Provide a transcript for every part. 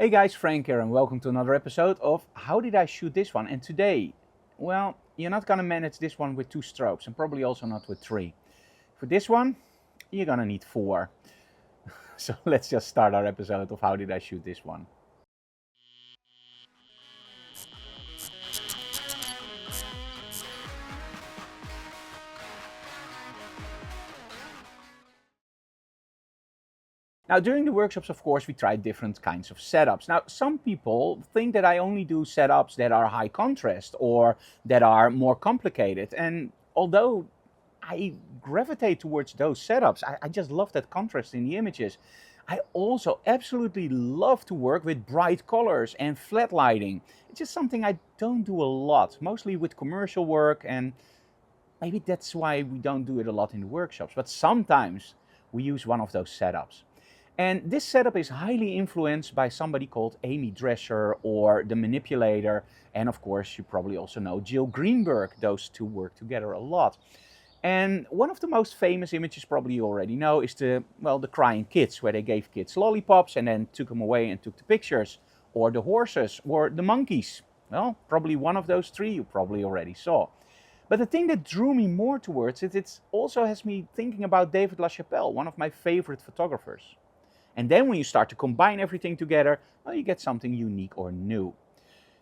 Hey guys, Frank here and welcome to another episode of How Did I Shoot This One? And today, well, you're not gonna manage this one with 2 strobes and probably also not with 3. For this one, you're gonna need 4. So let's just start our episode of How Did I Shoot This One? Now, during the workshops, of course, we tried different kinds of setups. Now, some people think that I only do setups that are high contrast or that are more complicated. And although I gravitate towards those setups, I just love that contrast in the images. I also absolutely love to work with bright colors and flat lighting. It's just something I don't do a lot, mostly with commercial work, and maybe that's why we don't do it a lot in the workshops. But sometimes we use one of those setups. And this setup is highly influenced by somebody called Amy Drescher or The Manipulator. And of course, you probably also know Jill Greenberg. Those two work together a lot. And one of the most famous images probably you already know is the crying kids, where they gave kids lollipops and then took them away and took the pictures. Or the horses, or the monkeys. Well, probably one of those 3 you probably already saw. But the thing that drew me more towards it, it also has me thinking about David LaChapelle, one of my favorite photographers. And then when you start to combine everything together, well, you get something unique or new.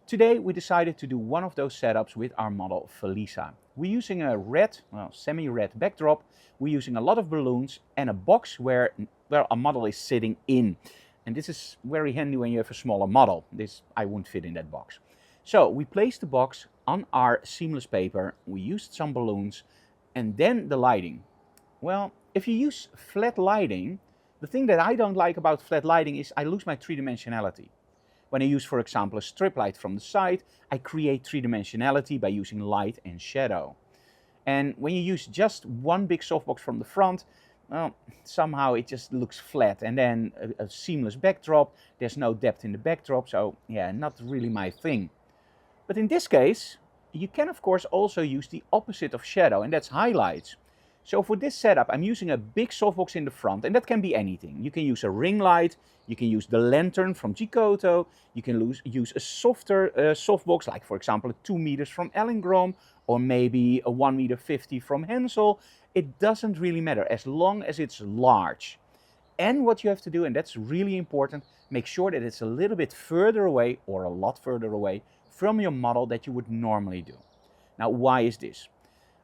Today we decided to do one of those setups with our model Felisa. We're using a red, semi-red backdrop. We're using a lot of balloons and a box where a model is sitting in. And this is very handy when you have a smaller model. I won't fit in that box. So we placed the box on our seamless paper. We used some balloons and then the lighting. Well, if you use flat lighting, the thing that I don't like about flat lighting is I lose my 3-dimensionality. When I use, for example, a strip light from the side, I create 3-dimensionality by using light and shadow. And when you use just one big softbox from the front, well, somehow it just looks flat. And then a seamless backdrop, there's no depth in the backdrop, so yeah, not really my thing. But in this case, you can of course also use the opposite of shadow, and that's highlights. So for this setup, I'm using a big softbox in the front, and that can be anything. You can use a ring light, you can use the lantern from Giotto, you can use a softer softbox, like for example a 2 meters from Ellinggrom, or maybe a 1 meter 50 from Hensel. It doesn't really matter, as long as it's large. And what you have to do, and that's really important, make sure that it's a little bit further away, or a lot further away, from your model that you would normally do. Now, why is this?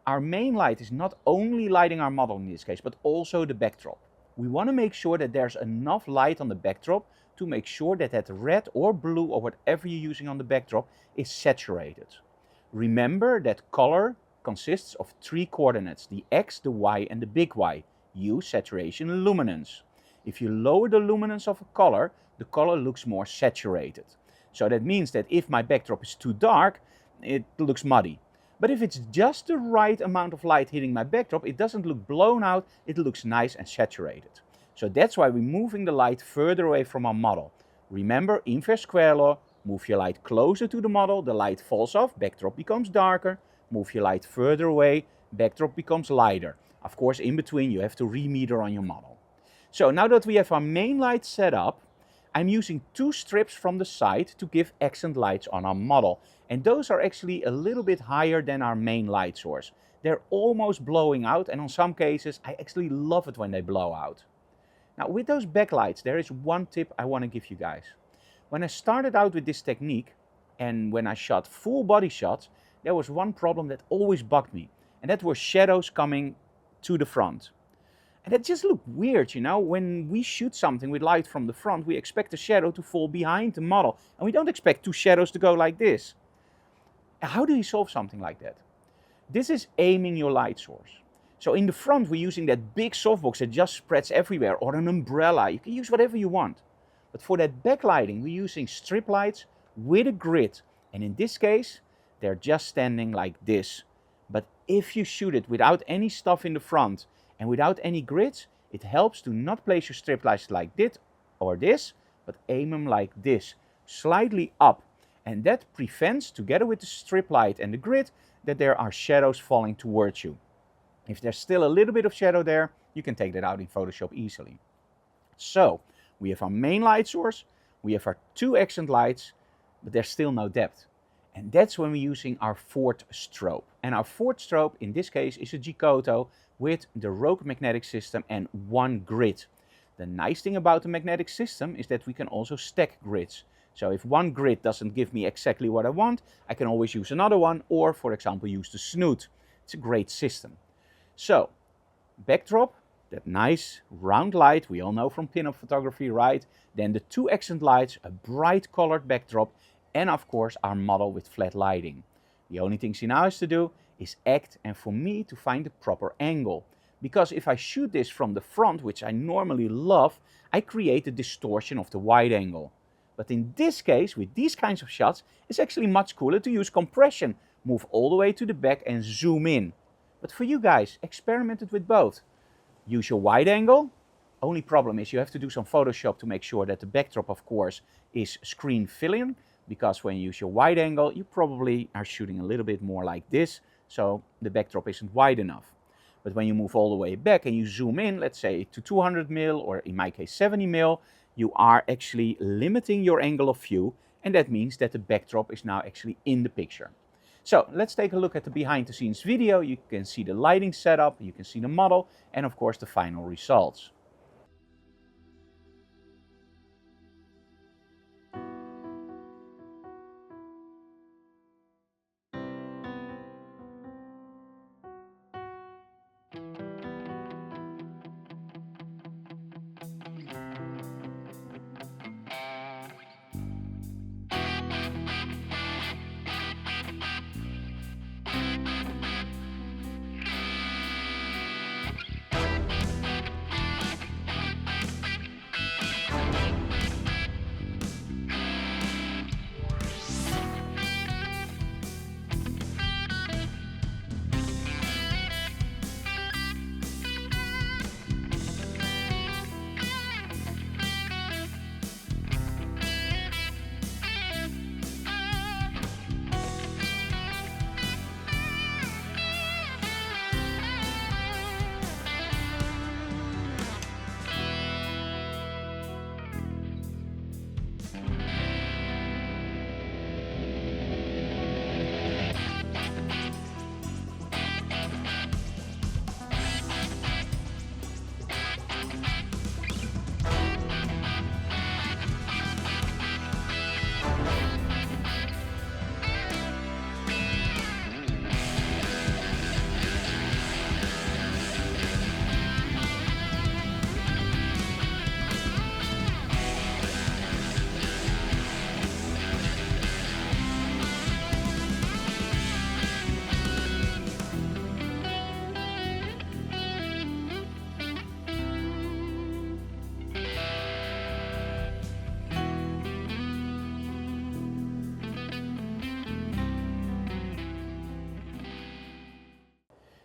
Our main light is not only lighting our model in this case, but also the backdrop. We want to make sure that there's enough light on the backdrop to make sure that that red or blue or whatever you're using on the backdrop is saturated. Remember that color consists of 3 coordinates, the X, the Y, and the big Y. Use saturation and luminance. If you lower the luminance of a color, the color looks more saturated. So that means that if my backdrop is too dark, it looks muddy. But if it's just the right amount of light hitting my backdrop, it doesn't look blown out, it looks nice and saturated. So that's why we're moving the light further away from our model. Remember, inverse square law, move your light closer to the model, the light falls off, backdrop becomes darker. Move your light further away, backdrop becomes lighter. Of course, in between you have to remeter on your model. So now that we have our main light set up, I'm using 2 strips from the side to give accent lights on our model. And those are actually a little bit higher than our main light source. They're almost blowing out, and in some cases I actually love it when they blow out. Now with those backlights, there is one tip I want to give you guys. When I started out with this technique, and when I shot full body shots, there was one problem that always bugged me, and that were shadows coming to the front. And it just looked weird, you know, when we shoot something with light from the front, we expect the shadow to fall behind the model, and we don't expect 2 shadows to go like this. How do you solve something like that? This is aiming your light source. So in the front, we're using that big softbox that just spreads everywhere, or an umbrella. You can use whatever you want. But for that backlighting, we're using strip lights with a grid. And in this case, they're just standing like this. But if you shoot it without any stuff in the front and without any grids, it helps to not place your strip lights like this or this, but aim them like this, slightly up. And that prevents, together with the strip light and the grid, that there are shadows falling towards you. If there's still a little bit of shadow there, you can take that out in Photoshop easily. So we have our main light source, We have our 2 accent lights, but there's still no depth. And that's when we're using our 4th strobe. And our 4th strobe in this case is a Giotto with the Rogue magnetic system and 1 grid. The nice thing about the magnetic system is that we can also stack grids. So if 1 grid doesn't give me exactly what I want, I can always use another one, or for example use the snoot. It's a great system. So, backdrop, that nice round light we all know from pinup photography, right? Then the 2 accent lights, a bright colored backdrop, and of course our model with flat lighting. The only thing she now has to do is act, and for me to find the proper angle. Because if I shoot this from the front, which I normally love, I create a distortion of the wide angle. But in this case, with these kinds of shots, it's actually much cooler to use compression. Move all the way to the back and zoom in. But for you guys, experiment it with both. Use your wide angle. Only problem is you have to do some Photoshop to make sure that the backdrop, of course, is screen filling. Because when you use your wide angle, you probably are shooting a little bit more like this. So the backdrop isn't wide enough. But when you move all the way back and you zoom in, let's say to 200 mil, or in my case 70 mil, you are actually limiting your angle of view, and that means that the backdrop is now actually in the picture. So let's take a look at the behind the scenes video. You can see the lighting setup, you can see the model, and of course the final results.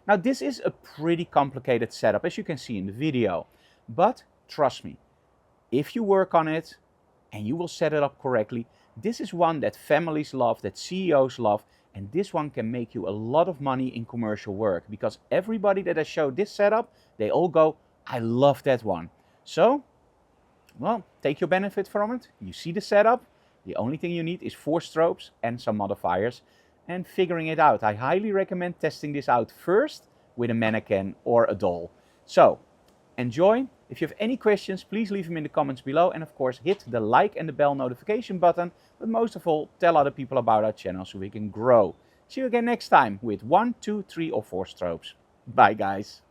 Now this is a pretty complicated setup, as you can see in the video, but trust me, if you work on it and you will set it up correctly, this is one that families love, that CEOs love, and this one can make you a lot of money in commercial work, because everybody that I showed this setup, they all go, I love that one. So, well, take your benefit from it. You see the setup. The only thing you need is 4 strobes and some modifiers and figuring it out. I highly recommend testing this out first with a mannequin or a doll. So, enjoy. If you have any questions, please leave them in the comments below. And of course, hit the like and the bell notification button. But most of all, tell other people about our channel so we can grow. See you again next time with 1, 2, 3 or 4 strobes. Bye guys.